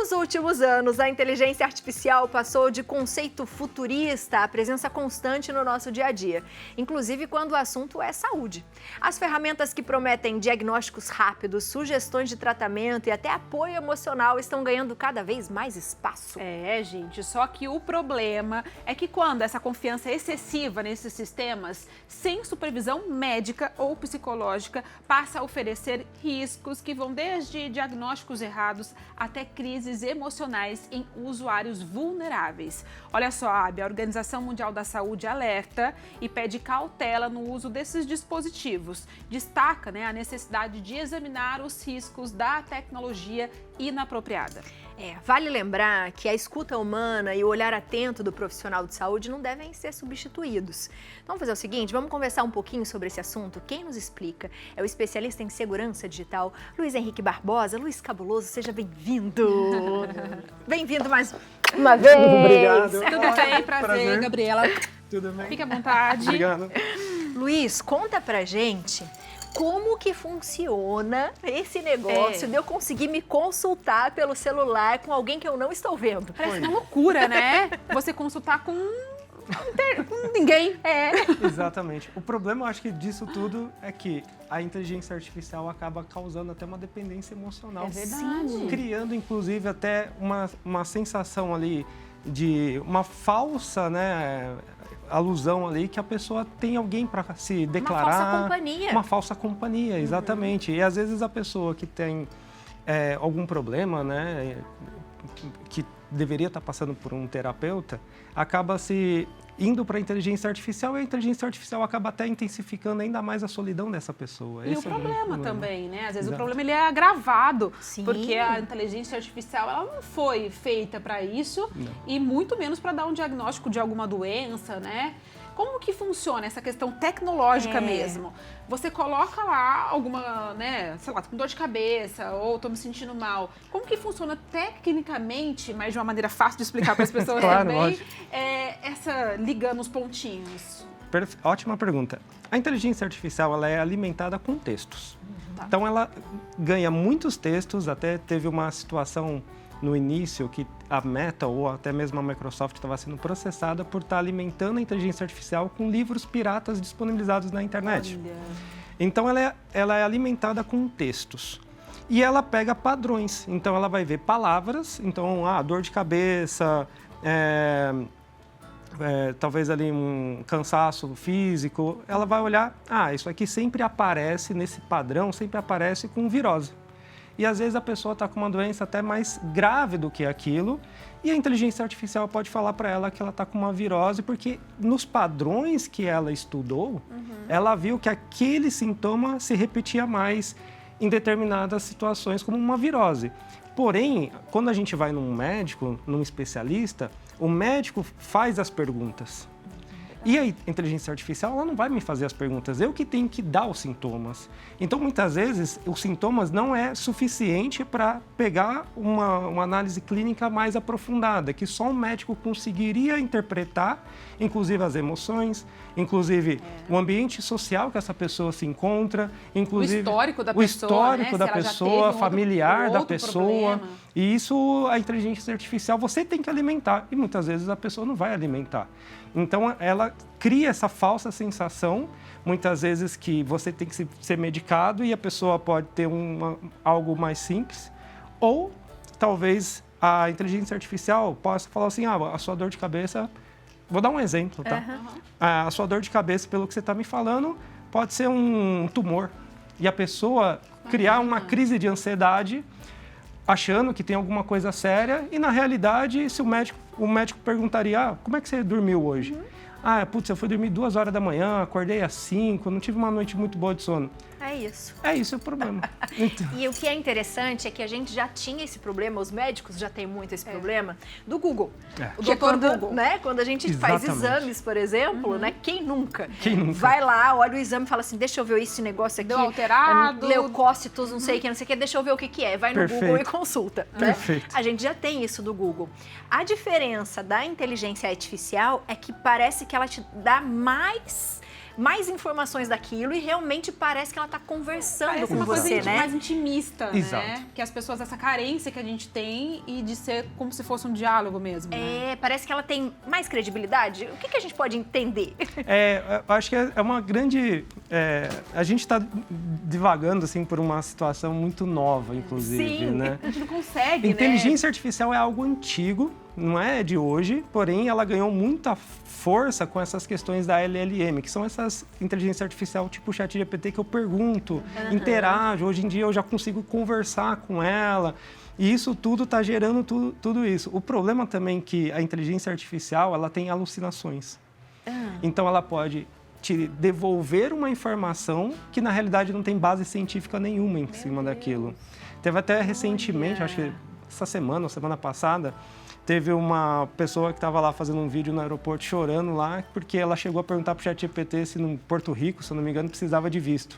Nos últimos anos, a inteligência artificial passou de conceito futurista a presença constante no nosso dia a dia, inclusive quando o assunto é saúde. As ferramentas que prometem diagnósticos rápidos, sugestões de tratamento e até apoio emocional estão ganhando cada vez mais espaço. Gente, só que o problema é que quando essa confiança é excessiva nesses sistemas, sem supervisão médica ou psicológica, passa a oferecer riscos que vão desde diagnósticos errados até crises emocionais em usuários vulneráveis. Olha só, Abby, a Organização Mundial da Saúde alerta e pede cautela no uso desses dispositivos. Destaca, a necessidade de examinar os riscos da tecnologia inapropriada. Vale lembrar que a escuta humana e o olhar atento do profissional de saúde não devem ser substituídos. Então, vamos fazer o seguinte, vamos conversar um pouquinho sobre esse assunto. Quem nos explica é o especialista em segurança digital, Luiz Henrique Barbosa. Luiz Cabuloso, seja bem-vindo. Bem-vindo mais uma vez. Obrigado. Tudo bem? Prazer, Gabriela. Tudo bem? Fique à vontade. Obrigado. Luiz, conta pra gente como que funciona esse negócio de eu conseguir me consultar pelo celular com alguém que eu não estou vendo. Parece uma loucura, né? Você consultar com ninguém. Exatamente. O problema, eu acho que disso tudo é que a inteligência artificial acaba causando até uma dependência emocional. É verdade. Criando, inclusive, até uma sensação ali de uma falsa, alusão ali que a pessoa tem alguém para se declarar. Uma falsa companhia. Uma falsa companhia, exatamente. E às vezes a pessoa que tem algum problema, que deveria estar passando por um terapeuta, acaba se indo para a inteligência artificial e a inteligência artificial acaba até intensificando ainda mais a solidão dessa pessoa. E esse o problema também, Às vezes o problema ele é agravado, porque a inteligência artificial ela não foi feita para isso e muito menos para dar um diagnóstico de alguma doença, Como que funciona essa questão tecnológica mesmo? Você coloca lá alguma, sei lá, com dor de cabeça ou tô me sentindo mal. Como que funciona tecnicamente, mas de uma maneira fácil de explicar para as pessoas Claro, também, ligando os pontinhos? Ótima pergunta. A inteligência artificial ela é alimentada com textos. Então ela ganha muitos textos, até teve uma situação no início que a Meta ou até mesmo a Microsoft estava sendo processada por estar alimentando a inteligência artificial com livros piratas disponibilizados na internet. Olha. Então ela é alimentada com textos. E ela pega padrões. Então ela vai ver palavras, então dor de cabeça, talvez ali um cansaço físico. Ela vai olhar, isso aqui sempre aparece nesse padrão, sempre aparece com virose. E às vezes a pessoa está com uma doença até mais grave do que aquilo e a inteligência artificial pode falar para ela que ela está com uma virose porque nos padrões que ela estudou, ela viu que aquele sintoma se repetia mais em determinadas situações como uma virose. Porém, quando a gente vai num médico, num especialista, o médico faz as perguntas. E a inteligência artificial, ela não vai me fazer as perguntas, eu que tenho que dar os sintomas. Então, muitas vezes, os sintomas não é suficiente para pegar uma análise clínica mais aprofundada, que só um médico conseguiria interpretar, inclusive as emoções, inclusive o ambiente social que essa pessoa se encontra, inclusive o histórico da pessoa, familiar da pessoa. Problema. E isso, a inteligência artificial, você tem que alimentar, e muitas vezes a pessoa não vai alimentar. Então, ela cria essa falsa sensação, muitas vezes, que você tem que ser medicado e a pessoa pode ter algo mais simples. Ou, talvez, a inteligência artificial possa falar assim, a sua dor de cabeça... Vou dar um exemplo, tá? A sua dor de cabeça, pelo que você está me falando, pode ser um tumor. E a pessoa criar uma crise de ansiedade achando que tem alguma coisa séria e, na realidade, se o médico perguntaria, como é que você dormiu hoje? Eu fui dormir 2 horas da manhã, acordei às 5, não tive uma noite muito boa de sono. É isso. É isso o problema. Então... E o que é interessante é que a gente já tinha esse problema, os médicos já têm muito esse problema, do Google. O doutor Google. Quando a gente faz exames, por exemplo, quem nunca? Vai lá, olha o exame e fala assim, deixa eu ver esse negócio aqui. Deu alterado. Leucócitos, não sei o que, deixa eu ver o que é. Vai no Google e consulta. Perfeito. A gente já tem isso do Google. A diferença da inteligência artificial é que parece que ela te dá mais mais informações daquilo e realmente parece que ela está conversando Parece com uma você, coisa né? mais intimista, Exato. né? Que as pessoas, essa carência que a gente tem e de ser como se fosse um diálogo mesmo, né? Parece que ela tem mais credibilidade. O que a gente pode entender? Eu acho que é uma grande... a gente está divagando, assim, por uma situação muito nova, inclusive, Sim. né? A gente não consegue, Inteligência artificial é algo antigo, não é de hoje, porém ela ganhou muita força com essas questões da LLM, que são essas inteligência artificial tipo ChatGPT que eu pergunto, interajo. Hoje em dia eu já consigo conversar com ela. E isso tudo está gerando tudo isso. O problema também é que a inteligência artificial ela tem alucinações. Então ela pode te devolver uma informação que na realidade não tem base científica nenhuma em cima daquilo. Teve até recentemente, acho que essa semana ou semana passada, teve uma pessoa que estava lá fazendo um vídeo no aeroporto chorando lá porque ela chegou a perguntar para o ChatGPT se no Porto Rico, se eu não me engano, precisava de visto.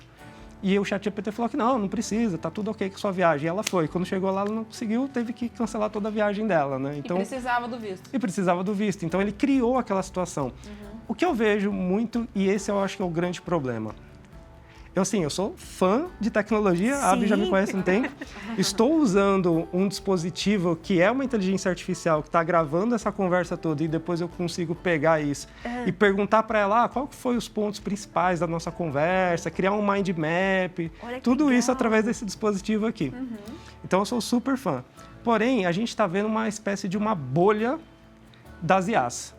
E o ChatGPT falou que não precisa, tá tudo ok com sua viagem. E ela foi. Quando chegou lá, ela não conseguiu, teve que cancelar toda a viagem dela, né? Então, e precisava do visto. E precisava do visto. Então, ele criou aquela situação. O que eu vejo muito, e esse eu acho que é o grande problema. Eu sou fã de tecnologia, a Abby já me conhece há um tempo. Estou usando um dispositivo que é uma inteligência artificial que está gravando essa conversa toda e depois eu consigo pegar isso e perguntar para ela qual foi os pontos principais da nossa conversa, criar um mind map, tudo isso através desse dispositivo aqui. Então eu sou super fã. Porém, a gente está vendo uma espécie de uma bolha das IAs.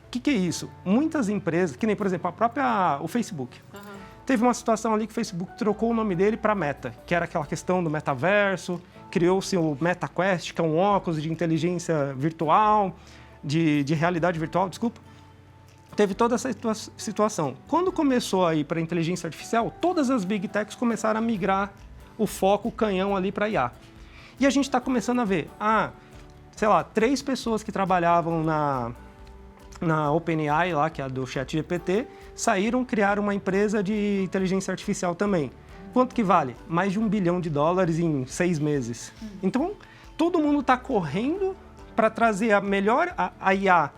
O que é isso? Muitas empresas, que nem, por exemplo, o Facebook. Teve uma situação ali que o Facebook trocou o nome dele para Meta, que era aquela questão do metaverso, criou-se o MetaQuest, que é um óculos de inteligência virtual, de realidade virtual, desculpa. Teve toda essa situação. Quando começou a ir para a inteligência artificial, todas as Big Techs começaram a migrar o foco, o canhão ali para IA. E a gente está começando a ver, 3 pessoas que trabalhavam na OpenAI, lá, que é a do ChatGPT, criaram uma empresa de inteligência artificial também. Quanto que vale? Mais de $1 bilhão em 6 meses. Então, todo mundo está correndo para trazer a melhor, a IA,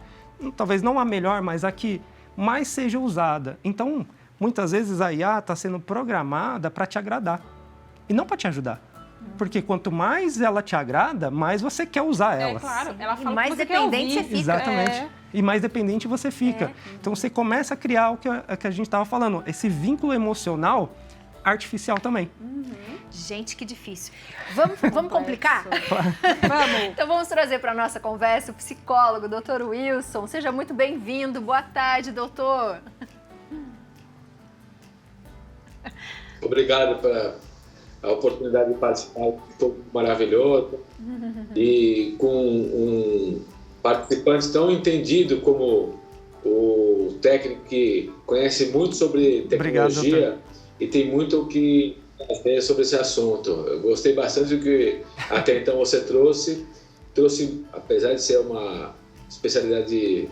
talvez não a melhor, mas a que mais seja usada. Então, muitas vezes a IA está sendo programada para te agradar e não para te ajudar. Porque quanto mais ela te agrada, mais você quer usar ela. Claro, ela fala mais dependente você fica. Exatamente. E mais dependente você fica. Então você começa a criar o que a gente estava falando, esse vínculo emocional artificial também. Gente, que difícil. Vamos complicar? Vamos! Então vamos trazer para a nossa conversa o psicólogo, Dr. Wilson. Seja muito bem-vindo. Boa tarde, doutor. Obrigado pela oportunidade de participar, foi maravilhoso, e com um participante tão entendido como o técnico que conhece muito sobre tecnologia. Obrigado, e tem muito o que fazer sobre esse assunto. Eu gostei bastante do que até então você trouxe, apesar de ser uma especialidade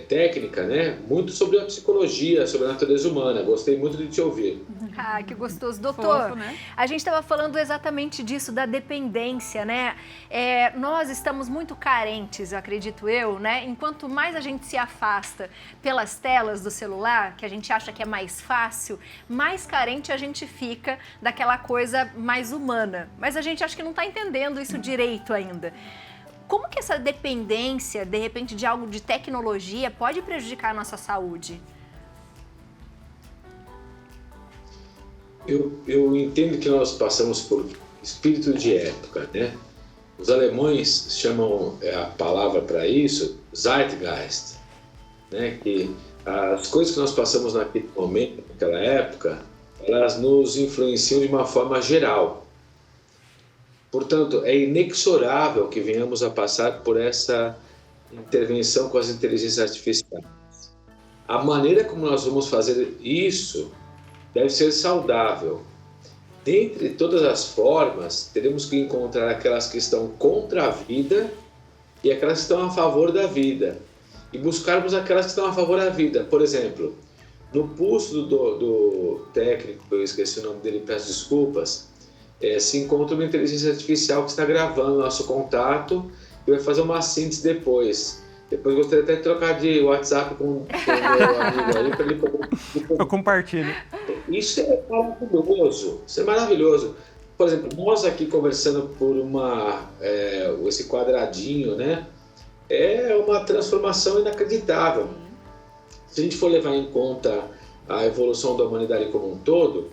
técnica, né? Muito sobre a psicologia, sobre a natureza humana. Gostei muito de te ouvir. Que gostoso. Doutor, Fofo, né? A gente estava falando exatamente disso, da dependência, né? Nós estamos muito carentes, acredito eu, né? Enquanto mais a gente se afasta pelas telas do celular, que a gente acha que é mais fácil, mais carente a gente fica daquela coisa mais humana. Mas a gente acha que não está entendendo isso direito ainda. Como que essa dependência, de repente, de algo de tecnologia pode prejudicar a nossa saúde? Eu entendo que nós passamos por espírito de época, né? Os alemães chamam a palavra para isso Zeitgeist, né? Que as coisas que nós passamos naquele momento, naquela época, elas nos influenciam de uma forma geral. Portanto, é inexorável que venhamos a passar por essa intervenção com as inteligências artificiais. A maneira como nós vamos fazer isso deve ser saudável. Dentre todas as formas, teremos que encontrar aquelas que estão contra a vida e aquelas que estão a favor da vida. E buscarmos aquelas que estão a favor da vida. Por exemplo, no pulso do técnico, eu esqueci o nome dele, peço desculpas, se encontra uma inteligência artificial que está gravando o nosso contato e vai fazer uma síntese depois. Depois gostaria até de trocar de WhatsApp com o meu amigo aí para ele poder... Eu compartilho. Isso é maravilhoso, isso é maravilhoso. Por exemplo, nós aqui conversando por esse quadradinho, né? É uma transformação inacreditável. Se a gente for levar em conta a evolução da humanidade como um todo,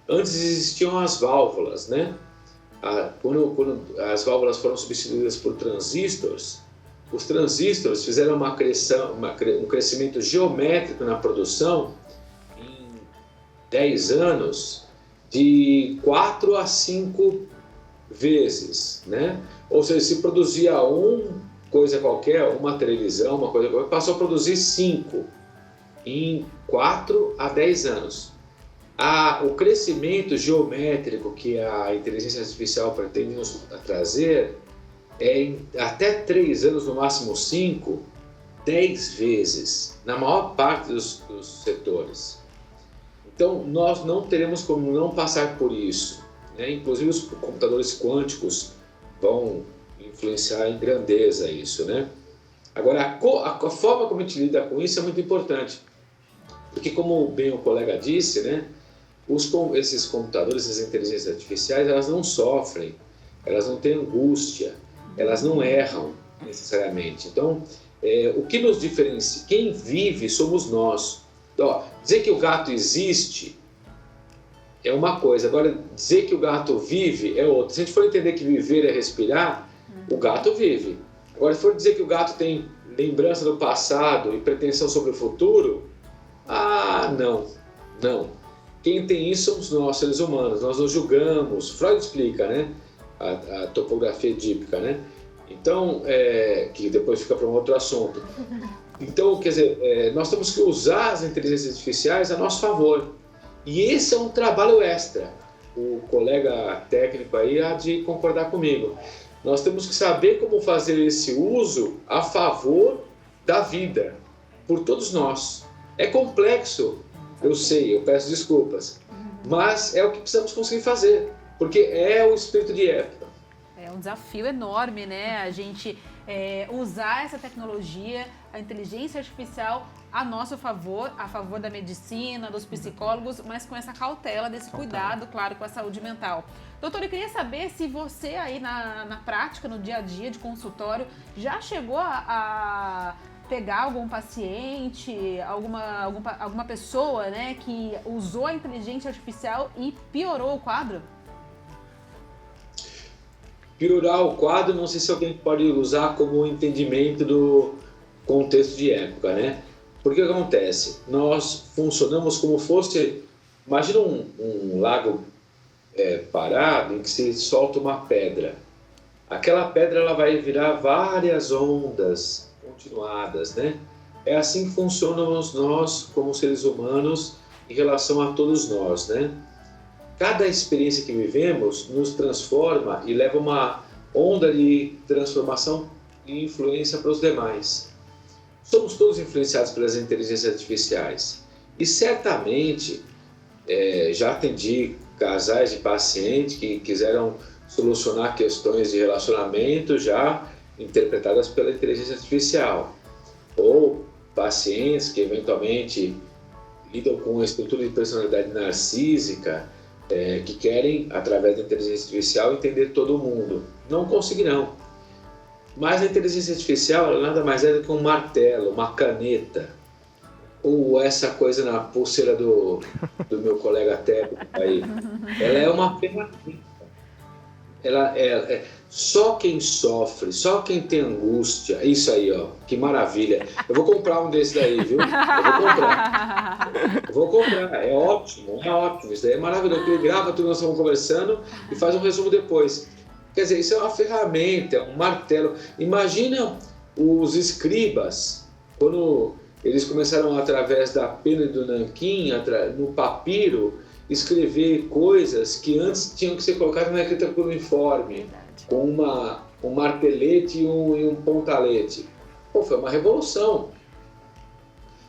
antes existiam as válvulas, né? Quando as válvulas foram substituídas por transistores, os transistores fizeram um crescimento geométrico na produção em 10 anos de 4 a 5 vezes, né? Ou seja, se produzia coisa qualquer, uma televisão, uma coisa qualquer, passou a produzir 5 em 4 a 10 anos. O crescimento geométrico que a inteligência artificial pretende nos trazer é até 3 anos, no máximo 5, 10 vezes, na maior parte dos setores. Então, nós não teremos como não passar por isso, né? Inclusive, os computadores quânticos vão influenciar em grandeza isso, né? Agora, a forma como a gente lida com isso é muito importante, porque, como bem o colega disse, né? Esses computadores, essas inteligências artificiais, elas não sofrem, elas não têm angústia, elas não erram necessariamente. Então, o que nos diferencia, quem vive somos nós. Dizer que o gato existe é uma coisa, agora dizer que o gato vive é outra. Se a gente for entender que viver é respirar, o gato vive. Agora, se for dizer que o gato tem lembrança do passado e pretensão sobre o futuro, não. Quem tem isso somos nós, seres humanos. Nós nos julgamos. Freud explica, né? A topografia edípica, né? Então, que depois fica para um outro assunto. Então, quer dizer, nós temos que usar as inteligências artificiais a nosso favor. E esse é um trabalho extra. O colega técnico aí há de concordar comigo. Nós temos que saber como fazer esse uso a favor da vida, por todos nós. É complexo, eu sei, eu peço desculpas, mas é o que precisamos conseguir fazer, porque é o espírito de época. É um desafio enorme, né? A gente usar essa tecnologia, a inteligência artificial a nosso favor, a favor da medicina, dos psicólogos, mas com essa cautela, desse cuidado, claro, com a saúde mental. Doutor, eu queria saber se você aí na prática, no dia a dia de consultório, já chegou a pegar algum paciente, alguma pessoa, né, que usou a inteligência artificial e piorou o quadro? Piorar o quadro, não sei se alguém pode usar como entendimento do contexto de época, né? Porque o que acontece? Nós funcionamos como fosse... Imagina um lago parado em que se solta uma pedra. Aquela pedra ela vai virar várias ondas continuadas, né? É assim que funcionamos nós como seres humanos em relação a todos nós, né? Cada experiência que vivemos nos transforma e leva uma onda de transformação e influência para os demais. Somos todos influenciados pelas inteligências artificiais e certamente já atendi casais de pacientes que quiseram solucionar questões de relacionamento já interpretadas pela inteligência artificial, ou pacientes que eventualmente lidam com uma estrutura de personalidade narcísica, que querem, através da inteligência artificial, entender todo mundo. Não conseguirão. Mas a inteligência artificial ela nada mais é do que um martelo, uma caneta, ou essa coisa na pulseira do meu colega técnico aí. Ela é uma ferramenta. Só quem sofre, só quem tem angústia, isso aí, ó, que maravilha. Eu vou comprar um desse daí, viu? Eu vou comprar, é ótimo, isso daí é maravilhoso. Ele grava tudo que nós estamos conversando e faz um resumo depois. Quer dizer, isso é uma ferramenta, um martelo. Imagina os escribas, quando eles começaram através da pena do nanquim, no papiro, escrever coisas que antes tinham que ser colocadas na escrita cuneiforme, com um martelete e um pontalete. Pô, foi uma revolução.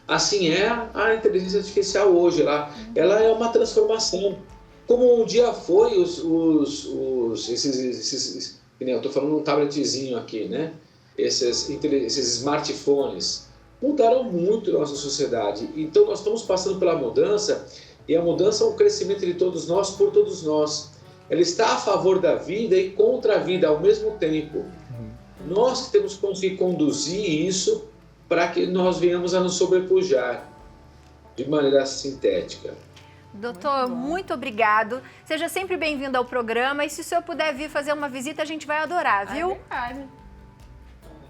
Assim é a inteligência artificial hoje. Ela é uma transformação. Como um dia foi esses eu estou falando um tabletzinho aqui, né? esses smartphones mudaram muito a nossa sociedade. Então, nós estamos passando pela mudança, e a mudança é um crescimento de todos nós, por todos nós. Ela está a favor da vida e contra a vida ao mesmo tempo. Nós temos que conseguir conduzir isso para que nós venhamos a nos sobrepujar de maneira sintética. Doutor, muito obrigado. Seja sempre bem-vindo ao programa. E se o senhor puder vir fazer uma visita, a gente vai adorar, viu? É verdade.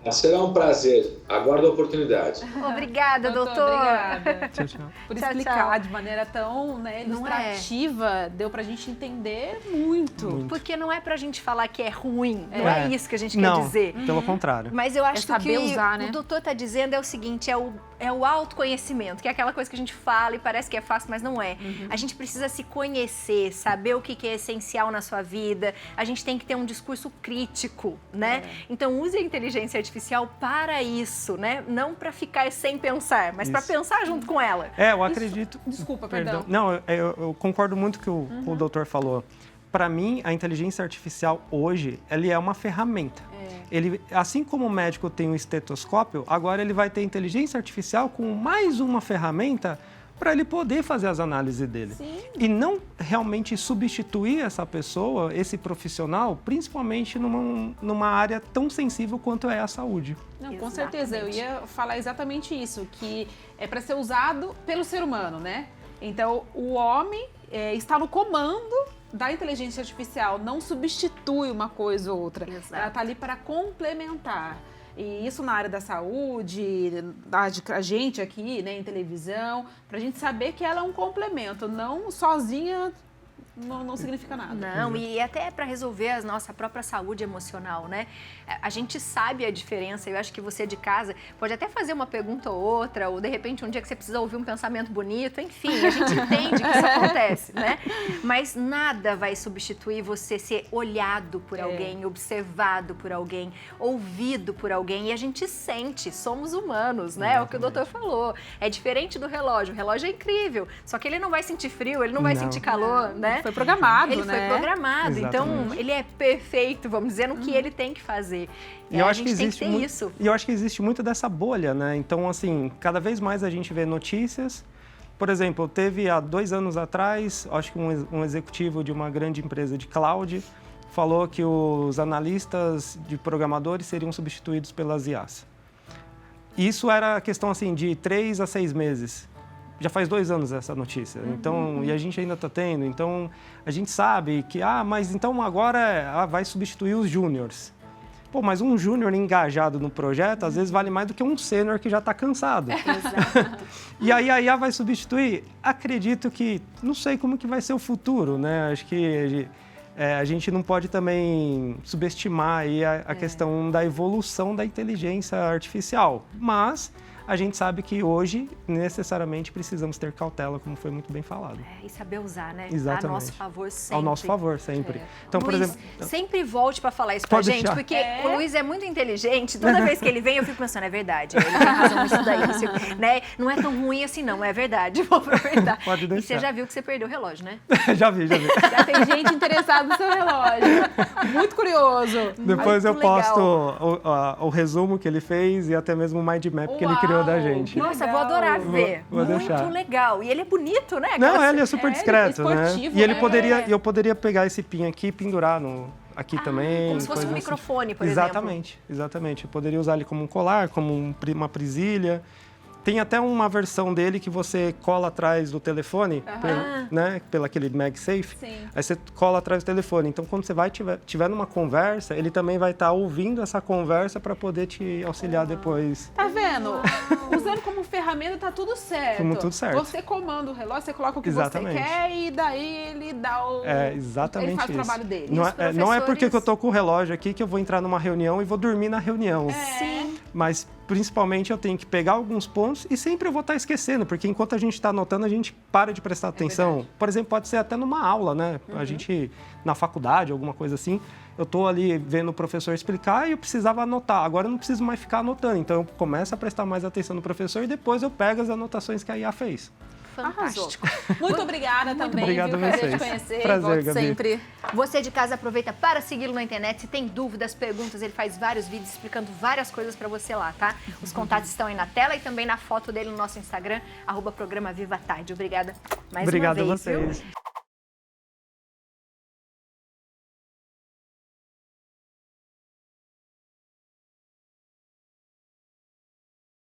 Será um prazer. Aguardo a oportunidade. Obrigada, doutor. Obrigada. Tchau, tchau. Por Tchau, explicar tchau. de maneira tão, né, Não é? ilustrativa, deu pra gente entender muito. Porque não é pra gente falar que é ruim, não É. é isso que a gente Não, quer dizer. pelo contrário. Mas eu acho É saber que usar, né? o doutor está dizendo é o seguinte, é o autoconhecimento, que é aquela coisa que a gente fala e parece que é fácil, mas não é. A gente precisa se conhecer, saber o que é essencial na sua vida, a gente tem que ter um discurso crítico, né? Então use a inteligência artificial para isso, né? Não para ficar sem pensar, mas para Isso. pensar junto com ela. Eu acredito... Desculpa, perdão. Não, eu concordo muito com o que o doutor falou. Para mim, a inteligência artificial hoje, ela é uma ferramenta. Ele, assim como o médico tem um estetoscópio, agora ele vai ter inteligência artificial com mais uma ferramenta para ele poder fazer as análises dele. Sim. E não realmente substituir essa pessoa, esse profissional, principalmente numa área tão sensível quanto é a saúde. Não, com Exatamente. certeza, eu ia falar exatamente isso, que é para ser usado pelo ser humano, né? Então, o homem está no comando da inteligência artificial, não substitui uma coisa ou outra. Exato. Ela está ali para complementar. E isso na área da saúde, a gente aqui, né, em televisão, para a gente saber que ela é um complemento, não sozinha não significa nada. Não, e até para resolver a nossa própria saúde emocional, né? A gente sabe a diferença, eu acho que você de casa pode até fazer uma pergunta ou outra, ou de repente um dia que você precisa ouvir um pensamento bonito, enfim, a gente entende que isso acontece, né? Mas nada vai substituir você ser olhado por alguém, observado por alguém, ouvido por alguém, e a gente sente, somos humanos, né? É o que o doutor falou. É diferente do relógio, o relógio é incrível, só que ele não vai sentir frio, ele não vai sentir calor, né? Foi programado, Ele né? foi programado, então Exatamente. ele é perfeito, vamos dizer, no que ele tem que fazer. E eu a acho que gente tem que existe ter muito, isso. E eu acho que existe muito dessa bolha, né? Então, assim, cada vez mais a gente vê notícias. Por exemplo, teve há 2 anos atrás, acho que um executivo de uma grande empresa de cloud falou que os analistas de programadores seriam substituídos pelas IAs. Isso era questão, assim, de 3 a 6 meses. Já faz 2 anos essa notícia, então, e a gente ainda está tendo. Então, a gente sabe que, mas então agora vai substituir os júniores. Pô, mas um júnior engajado no projeto, às vezes vale mais do que um sênior que já está cansado. Exato. E aí a IA vai substituir? Acredito que, não sei como que vai ser o futuro, né? Acho que a gente não pode também subestimar aí a questão da evolução da inteligência artificial, mas a gente sabe que hoje, necessariamente, precisamos ter cautela, como foi muito bem falado. E saber usar, né? Exatamente. A nosso favor sempre. Ao nosso favor, sempre. Então, por Luiz, exemplo... sempre volte para falar isso pra Pode gente, deixar. porque o Luiz é muito inteligente. Toda vez que ele vem, eu fico pensando, é verdade, ele tem razão nisso daí. Isso, né? Não é tão ruim assim, não, é verdade. Vou aproveitar. Pode E deixar. você já viu que você perdeu o relógio, né? já vi. Já tem gente interessada no seu relógio. Muito curioso. Depois eu Muito legal. posto o resumo que ele fez e até mesmo o mind map que ele criou da Uau! gente. Nossa, vou adorar ver. Vou muito deixar. legal. E ele é bonito, né? Não, Aquela- ele é super discreto, né? esportivo, E ele né? eu poderia pegar esse pin aqui e pendurar aqui também. Como se fosse coisa um assim. microfone, por Exatamente. Eu poderia usar ele como um colar, como uma presilha. Tem até uma versão dele que você cola atrás do telefone, né? Pelo aquele MagSafe. Sim. Aí você cola atrás do telefone. Então, quando você tiver numa conversa, ele também vai estar ouvindo essa conversa para poder te auxiliar depois. Tá vendo? Usando como ferramenta tá tudo certo. Tudo certo. Você comanda o relógio, você coloca o que Exatamente. você quer e daí ele dá o... Exatamente Ele faz isso. o trabalho dele. Não Os não é porque professores- que eu tô com o relógio aqui que eu vou entrar numa reunião e vou dormir na reunião. Sim. Mas, principalmente, eu tenho que pegar alguns pontos e sempre eu vou estar esquecendo, porque enquanto a gente está anotando, a gente para de prestar atenção. verdade. Por exemplo, pode ser até numa aula, né? A gente, na faculdade, alguma coisa assim, eu estou ali vendo o professor explicar e eu precisava anotar. Agora eu não preciso mais ficar anotando, então eu começo a prestar mais atenção no professor e depois eu pego as anotações que a IA fez. fantástico. Muito obrigada também, obrigado viu? a Prazer te vocês. conhecer. Prazer, Volte Gabi. sempre. Você de casa aproveita para segui-lo na internet. Se tem dúvidas, perguntas, ele faz vários vídeos explicando várias coisas para você lá, tá? Os contatos estão aí na tela e também na foto dele no nosso Instagram, @programa Viva Tarde. Obrigada mais Obrigado uma a vez, viu? vocês.